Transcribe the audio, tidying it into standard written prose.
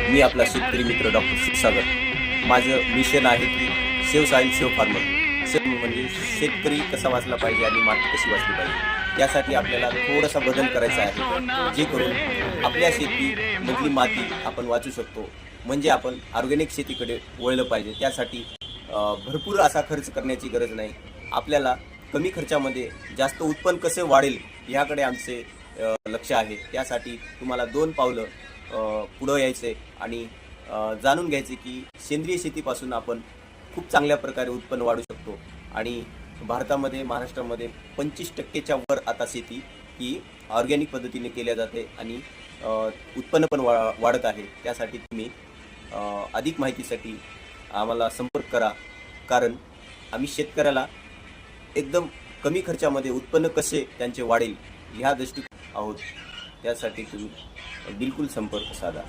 मी आपला शेतकरी मित्र डॉक्टर क्षीरसागर। माझं मिशन आहे की save soil save farmer. Save म्हणजे शेतकरी कसा वाचला पाहिजे आणि माती कशी वाचली पाहिजे, त्यासाठी आपल्याला थोडासा बदल करायचा आहे, जे करून आपल्या शेतीमधली माती आपण वाचू शकतो। म्हणजे आपण ऑर्गॅनिक शेतीकडे वळलं पाहिजे। त्यासाठी भरपूर असा खर्च करण्याची गरज नाही। आपल्याला कमी खर्चामध्ये जास्त उत्पन्न कसे वाढेल याकडे आमचे लक्ष आहे। त्यासाठी तुम्हाला 2 पावलं पुढं यायचे आणि जाणून घ्यायचे की सेंद्रिय शेतीपासून आपण खूप चांगल्या प्रकारे उत्पन्न वाढू शकतो। आणि भारतामध्ये, महाराष्ट्रामध्ये 25% वर आता शेती ही ऑर्गॅनिक पद्धतीने केल्या जाते आणि उत्पन्न पण वाढत आहे। त्यासाठी तुम्ही अधिक माहितीसाठी आम्हाला संपर्क करा, कारण आम्ही शेतकऱ्याला एकदम कमी खर्चामध्ये उत्पन्न कसे त्यांचे वाढेल ह्या दृष्टी आहोत। त्यासाठी तुम्ही बिलकुल संपर्क साधा।